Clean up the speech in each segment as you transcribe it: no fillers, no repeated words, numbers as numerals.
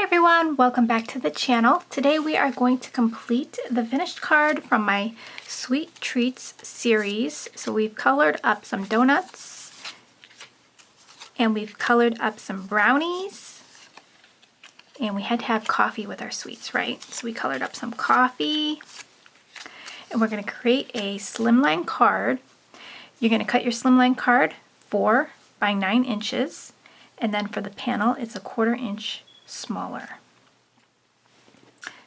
everyone, welcome back to the channel. Today we are going to complete the finished card from my Sweet Treats series. So we've colored up some donuts and we've colored up some brownies, and we had to have coffee with our sweets, right? So we colored up some coffee, and we're going to create a slimline card. You're going to cut your slimline card 4 by 9 inches, and then for the panel it's a 1/4 inch smaller.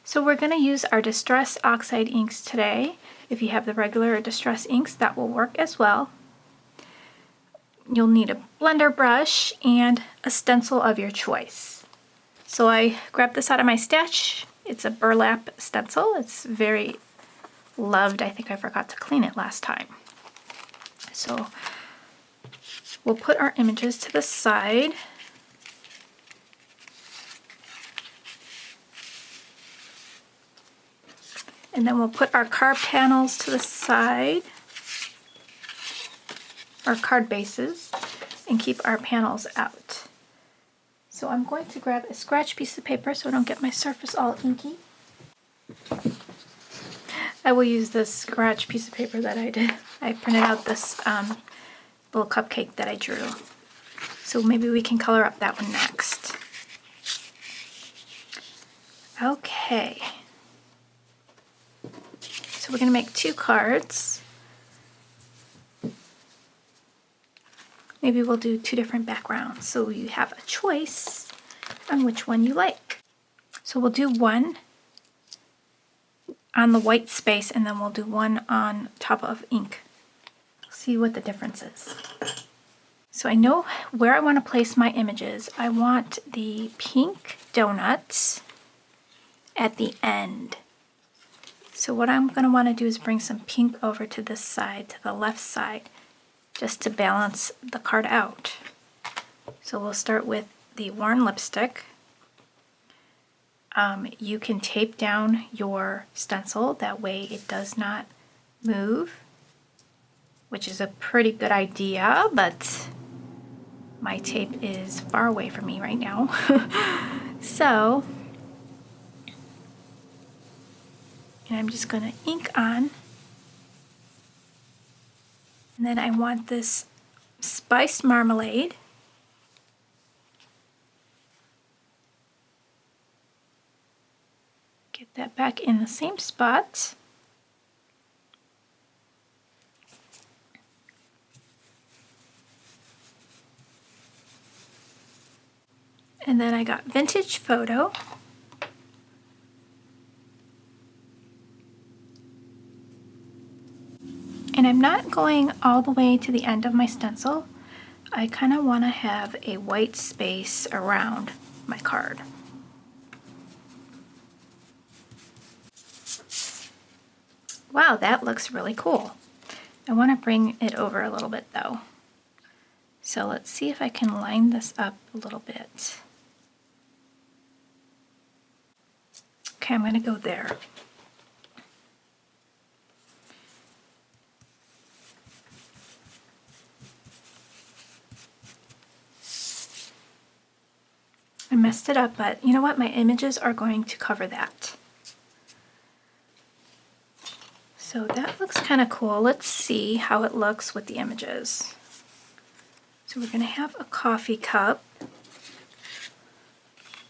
So we're going to use our Distress Oxide inks today. If you have the regular Distress inks, that will work as well. You'll need a blender brush and a stencil of your choice. So I grabbed this out of my stash. It's a burlap stencil. It's very loved. I think I forgot to clean it last time. So we'll put our images to the side. And then we'll put our card panels to the side, our card bases, and keep our panels out. So I'm going to grab a scratch piece of paper so I don't get my surface all inky. I will use this scratch piece of paper that I did. I printed out this little cupcake that I drew. So maybe we can color up that one next. Okay. So we're going to make 2 cards. Maybe we'll do 2 different backgrounds so you have a choice on which one you like. So we'll do one on the white space and then we'll do one on top of ink. See what the difference is. So I know where I want to place my images. I want the pink donuts at the end. So what I'm going to want to do is bring some pink over to this side, to the left side, just to balance the card out. So we'll start with the worn lipstick. You can tape down your stencil, that way it does not move, which is a pretty good idea, but my tape is far away from me right now. So, and I'm just going to ink on. And then I want this spiced marmalade. Get that back in the same spot. And then I got Vintage Photo. And I'm not going all the way to the end of my stencil. I kind of want to have a white space around my card. Wow, that looks really cool. I want to bring it over a little bit though. So let's see if I can line this up a little bit. Okay, I'm going to go there. I messed it up, but you know what? My images are going to cover that. So that looks kind of cool. Let's see how it looks with the images. So we're going to have a coffee cup.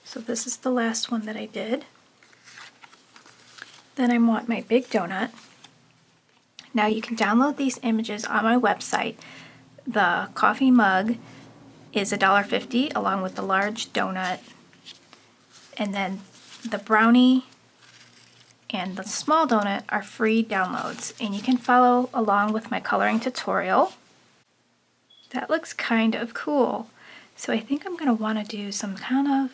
So this is the last one that I did. Then I want my big donut. Now you can download these images on my website. The coffee mug is $1.50 along with the large donut, and then the brownie and the small donut are free downloads, and you can follow along with my coloring tutorial. That looks kind of cool. So I think I'm going to want to do some kind of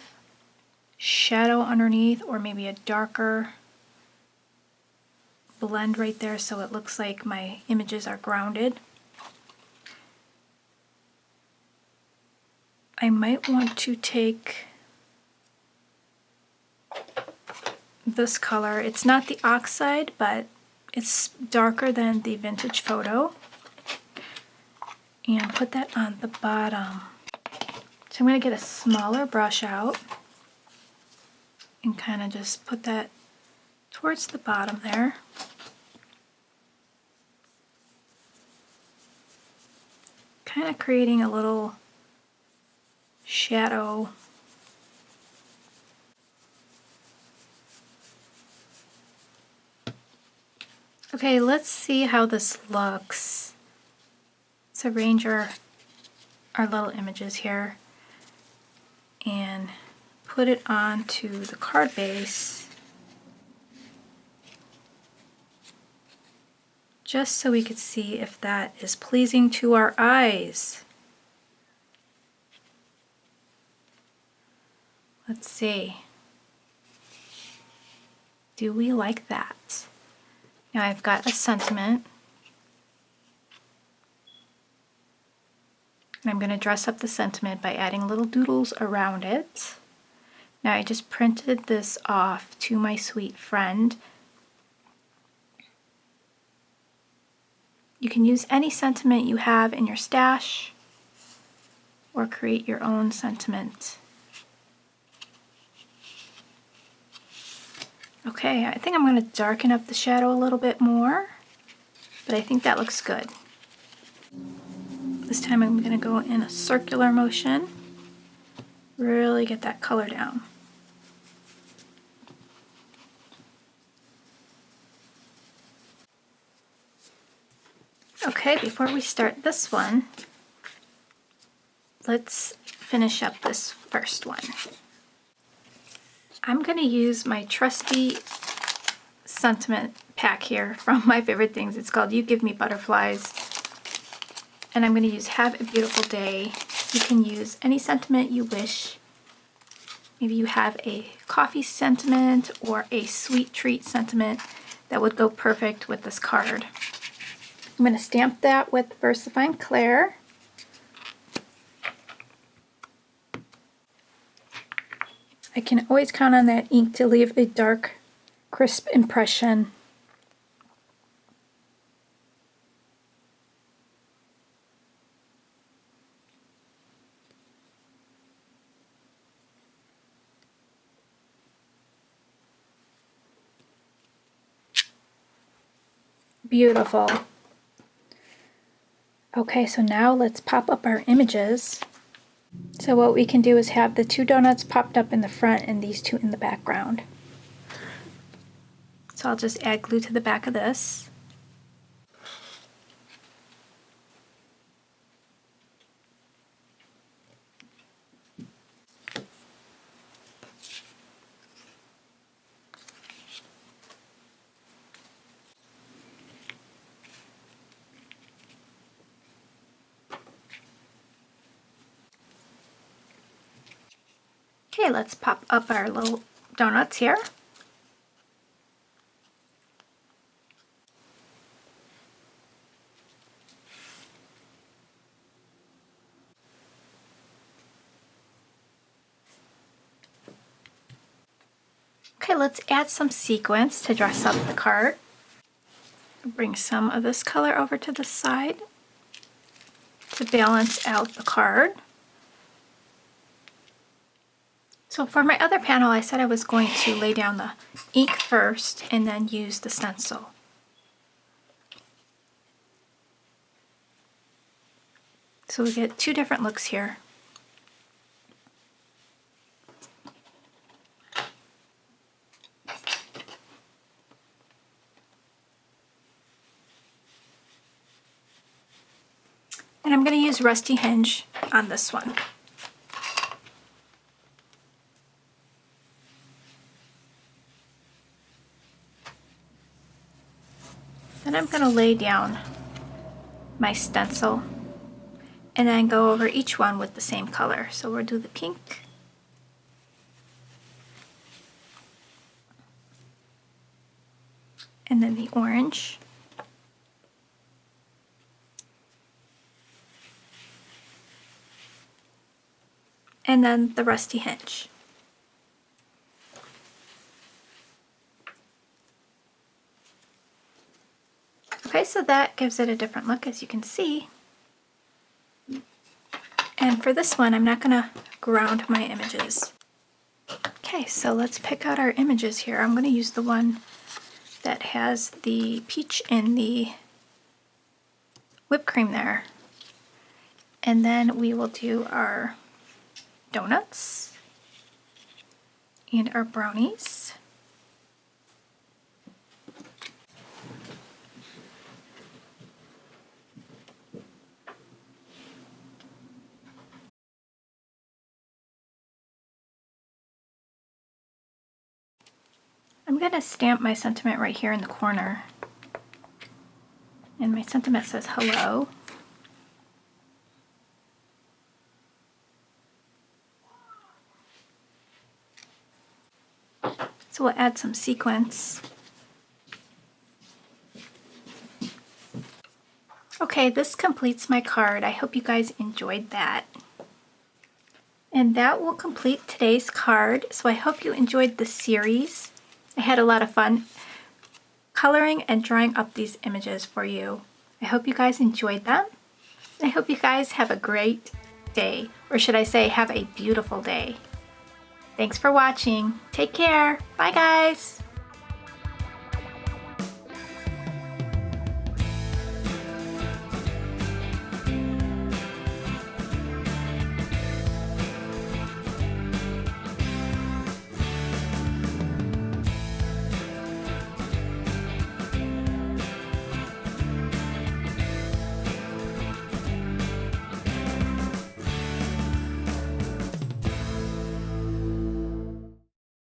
shadow underneath, or maybe a darker blend right there so it looks like my images are grounded. I might want to take this color. It's not the oxide, but it's darker than the Vintage Photo. And put that on the bottom. So I'm going to get a smaller brush out. and kind of just put that towards the bottom there. Kind of creating a little shadow. Okay, let's see how this looks. Let's arrange our little images here and put it onto the card base just so we could see if that is pleasing to our eyes. Let's see. Do we like that? Now I've got a sentiment, and I'm going to dress up the sentiment by adding little doodles around it. Now I just printed this off to my sweet friend. You can use any sentiment you have in your stash or create your own sentiment. Okay, I think I'm going to darken up the shadow a little bit more, but I think that looks good. This time I'm going to go in a circular motion, really get that color down. Okay, before we start this one, let's finish up this first one. I'm going to use my trusty sentiment pack here from My Favorite Things. It's called You Give Me Butterflies. And I'm going to use Have a Beautiful Day. You can use any sentiment you wish. Maybe you have a coffee sentiment or a sweet treat sentiment that would go perfect with this card. I'm going to stamp that with VersaFine Clair. I can always count on that ink to leave a dark, crisp impression. Beautiful. Okay, so now let's pop up our images. So what we can do is have the two donuts popped up in the front and these two in the background. So I'll just add glue to the back of this. Okay, let's pop up our little donuts here. Okay, let's add some sequins to dress up the card. Bring some of this color over to the side to balance out the card. So for my other panel, I said I was going to lay down the ink first and then use the stencil. So we get two different looks here. And I'm going to use Rusty Hinge on this one. Then I'm going to lay down my stencil and then go over each one with the same color. So we'll do the pink, and then the orange, and then the Rusty Hinge. Okay, so that gives it a different look, as you can see. And for this one, I'm not going to ground my images. Okay, so let's pick out our images here. I'm going to use the one that has the peach and the whipped cream there. And then we will do our donuts and our brownies. I'm going to stamp my sentiment right here in the corner. And my sentiment says hello. So we'll add some sequins. Okay, this completes my card. I hope you guys enjoyed that. And that will complete today's card. So I hope you enjoyed the series. I had a lot of fun coloring and drawing up these images for you. I hope you guys enjoyed them. I hope you guys have a great day, or should I say have a beautiful day. Thanks for watching. Take care. Bye guys.